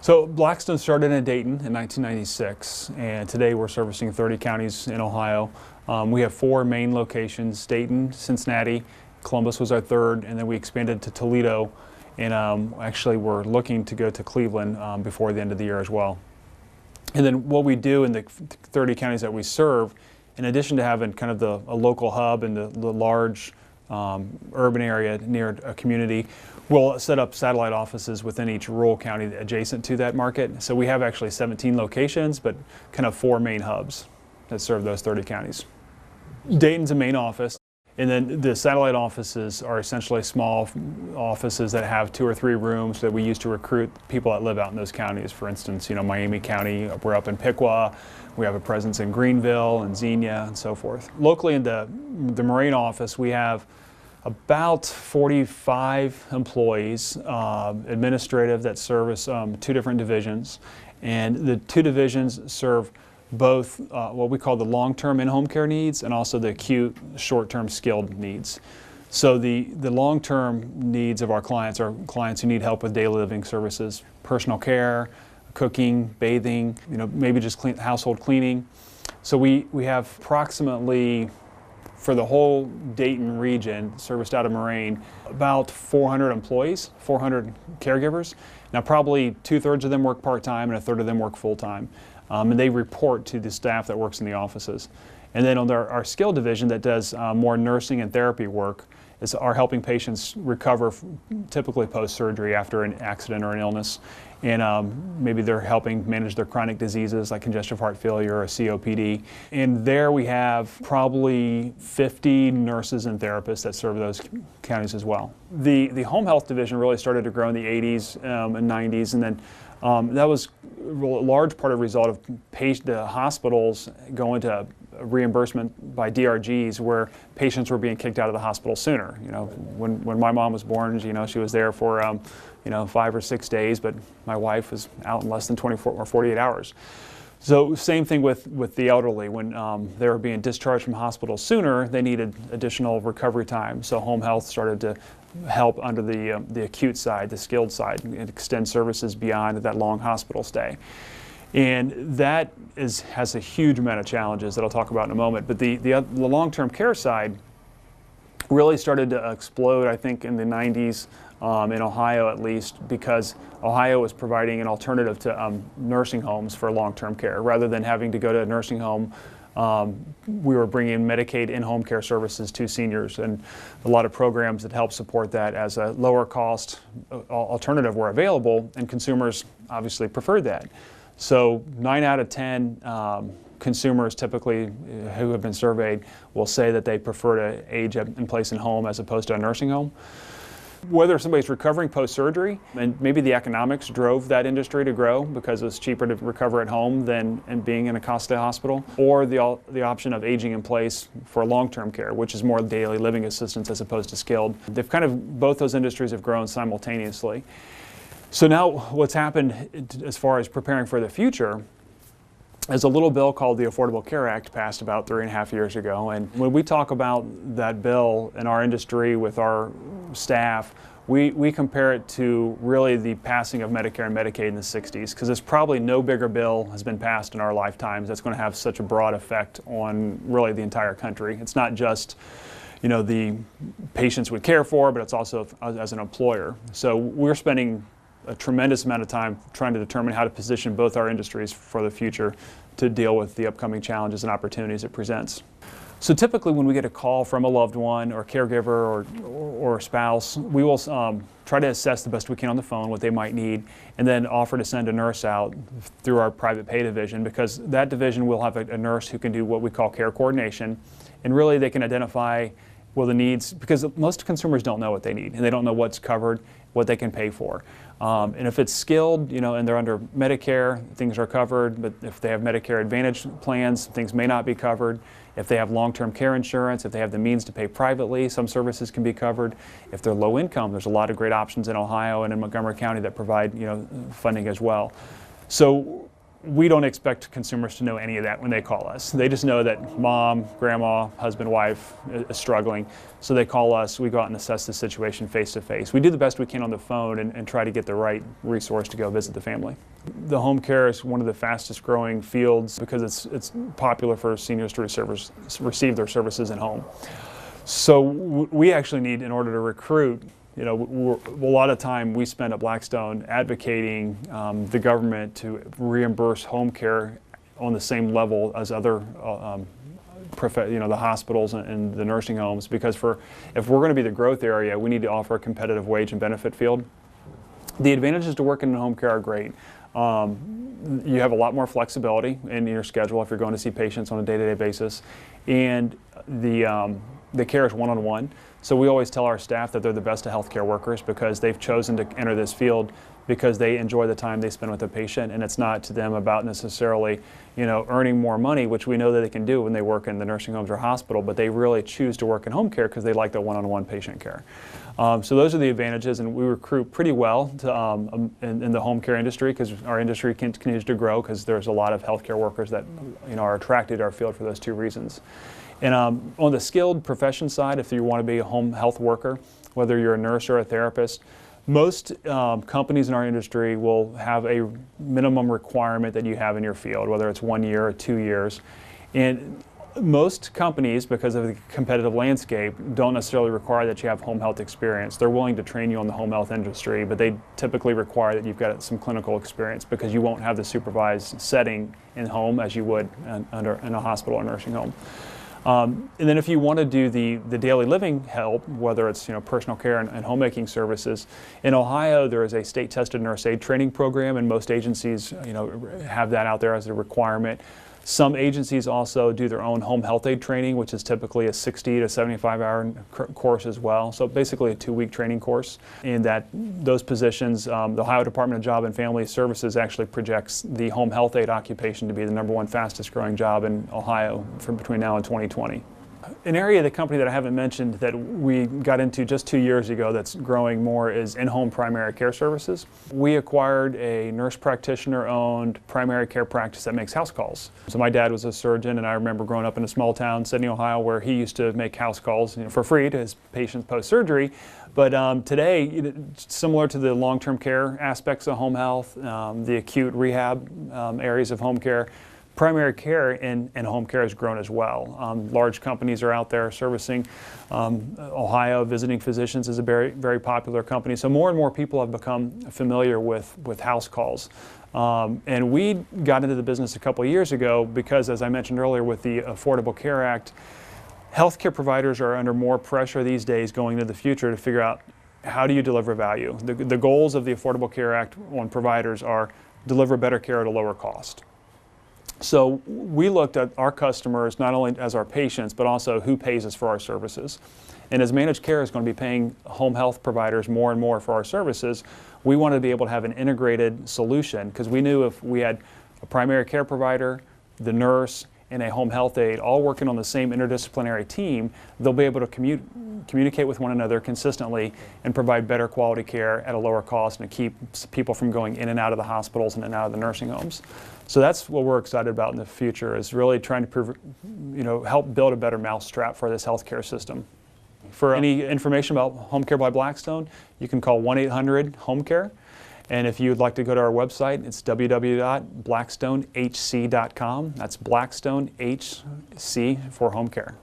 So Blackstone started in Dayton in 1996, and today we're servicing 30 counties in Ohio. We have 4 main locations: Dayton, Cincinnati, Columbus was our third, and then we expanded to Toledo, and actually we're looking to go to Cleveland before the end of the year as well. And then what we do in the 30 counties that we serve, in addition to having kind of a local hub and the large urban area near a community, we'll set up satellite offices within each rural county adjacent to that market. So we have actually 17 locations, but kind of 4 main hubs that serve those 30 counties. Dayton's a main office, and then the satellite offices are essentially small offices that have 2 or 3 rooms that we use to recruit people that live out in those counties. For instance, Miami County, we're up in Piqua, we have a presence in Greenville and Xenia and so forth. Locally in the Moraine office, we have about 45 employees, administrative, that service 2 different divisions. And the 2 divisions serve both what we call the long-term in-home care needs and also the acute short-term skilled needs. So the long-term needs of our clients are clients who need help with daily living services, personal care, cooking, bathing, maybe just household cleaning. So we have approximately, for the whole Dayton region, serviced out of Moraine, about 400 employees, 400 caregivers. Now probably 2/3 of them work part-time and 1/3 of them work full-time. And they report to the staff that works in the offices. And then on our skill division that does more nursing and therapy work are helping patients recover typically post-surgery after an accident or an illness. And maybe they're helping manage their chronic diseases like congestive heart failure or COPD. And there we have probably 50 nurses and therapists that serve those counties as well. The home health division really started to grow in the 80s and 90s, and then that was a large part of the result of the hospitals going to reimbursement by DRGs, where patients were being kicked out of the hospital sooner. When my mom was born, she was there for 5 or 6 days, but my wife was out in less than 24 or 48 hours. So same thing with the elderly. When they were being discharged from hospitals sooner, they needed additional recovery time. So home health started to help under the acute side, the skilled side, and extend services beyond that long hospital stay. And that has a huge amount of challenges that I'll talk about in a moment. But the long-term care side really started to explode, I think, in the 90s, in Ohio at least, because Ohio was providing an alternative to nursing homes for long-term care. Rather than having to go to a nursing home, we were bringing Medicaid in-home care services to seniors, and a lot of programs that help support that as a lower cost alternative were available, and consumers obviously preferred that. So 9 out of 10 consumers typically who have been surveyed will say that they prefer to age in place in home as opposed to a nursing home. Whether somebody's recovering post-surgery, and maybe the economics drove that industry to grow because it was cheaper to recover at home than being in a Costa hospital, or the option of aging in place for long-term care, which is more daily living assistance as opposed to skilled. Both those industries have grown simultaneously. So now what's happened as far as preparing for the future is a little bill called the Affordable Care Act passed about 3.5 years ago. And when we talk about that bill in our industry with our staff, we compare it to really the passing of Medicare and Medicaid in the 60s, because there's probably no bigger bill has been passed in our lifetimes that's going to have such a broad effect on really the entire country. It's not just the patients we care for, but it's also as an employer. So we're spending a tremendous amount of time trying to determine how to position both our industries for the future to deal with the upcoming challenges and opportunities it presents. So typically when we get a call from a loved one or caregiver or a spouse, we will try to assess the best we can on the phone what they might need, and then offer to send a nurse out through our private pay division, because that division will have a nurse who can do what we call care coordination, and really they can identify the needs, because most consumers don't know what they need, and they don't know what's covered, what they can pay for. And if it's skilled, and they're under Medicare, things are covered, but if they have Medicare Advantage plans, things may not be covered. If they have long-term care insurance, if they have the means to pay privately, some services can be covered. If they're low income, there's a lot of great options in Ohio and in Montgomery County that provide, funding as well. So we don't expect consumers to know any of that when they call us. They just know that mom, grandma, husband, wife is struggling. So they call us, we go out and assess the situation face to face. We do the best we can on the phone and try to get the right resource to go visit the family. The home care is one of the fastest growing fields because it's popular for seniors to receive their services at home. So we actually need, in order to recruit, a lot of time we spend at Blackstone advocating the government to reimburse home care on the same level as other, the hospitals and the nursing homes, because if we're going to be the growth area, we need to offer a competitive wage and benefit field. The advantages to working in home care are great. You have a lot more flexibility in your schedule if you're going to see patients on a day-to-day basis, and the care is one-on-one. So we always tell our staff that they're the best of healthcare workers because they've chosen to enter this field because they enjoy the time they spend with the patient, and it's not to them about necessarily, earning more money, which we know that they can do when they work in the nursing homes or hospital, but they really choose to work in home care because they like the one-on-one patient care. So those are the advantages, and we recruit pretty well in the home care industry because our industry continues to grow because there's a lot of healthcare workers that are attracted to our field for those two reasons. And on the skilled profession side, if you want to be a home health worker, whether you're a nurse or a therapist, most companies in our industry will have a minimum requirement that you have in your field, whether it's 1 year or 2 years. And most companies, because of the competitive landscape, don't necessarily require that you have home health experience. They're willing to train you on the home health industry, but they typically require that you've got some clinical experience because you won't have the supervised setting in home as you would in a hospital or nursing home. And then if you want to do the daily living help, whether it's personal care and homemaking services, in Ohio there is a state-tested nurse aid training program, and most agencies have that out there as a requirement. Some agencies also do their own home health aid training, which is typically a 60 to 75 hour course as well. So basically a 2-week training course. And those positions, the Ohio Department of Job and Family Services actually projects the home health aid occupation to be the #1 fastest growing job in Ohio between now and 2020. An area of the company that I haven't mentioned that we got into just 2 years ago that's growing more is in-home primary care services. We acquired a nurse practitioner-owned primary care practice that makes house calls. So my dad was a surgeon, and I remember growing up in a small town, Sydney, Ohio, where he used to make house calls for free to his patients post-surgery. But today, similar to the long-term care aspects of home health, the acute rehab areas of home care, primary care and home care has grown as well. Large companies are out there servicing. Ohio Visiting Physicians is a very, very popular company. So more and more people have become familiar with house calls. And we got into the business a couple of years ago because, as I mentioned earlier, with the Affordable Care Act, healthcare providers are under more pressure these days going into the future to figure out how do you deliver value. The goals of the Affordable Care Act on providers are deliver better care at a lower cost. So we looked at our customers not only as our patients, but also who pays us for our services. And as managed care is going to be paying home health providers more and more for our services, we wanted to be able to have an integrated solution because we knew if we had a primary care provider, the nurse, and a home health aide all working on the same interdisciplinary team, they'll be able to communicate with one another consistently and provide better quality care at a lower cost and to keep people from going in and out of the hospitals and in and out of the nursing homes. So that's what we're excited about in the future, is really trying to help build a better mousetrap for this healthcare system. For any information about Home Care by Blackstone, you can call 1-800-HOME-CARE. And if you'd like to go to our website, it's www.blackstonehc.com. That's Blackstone HC for home care.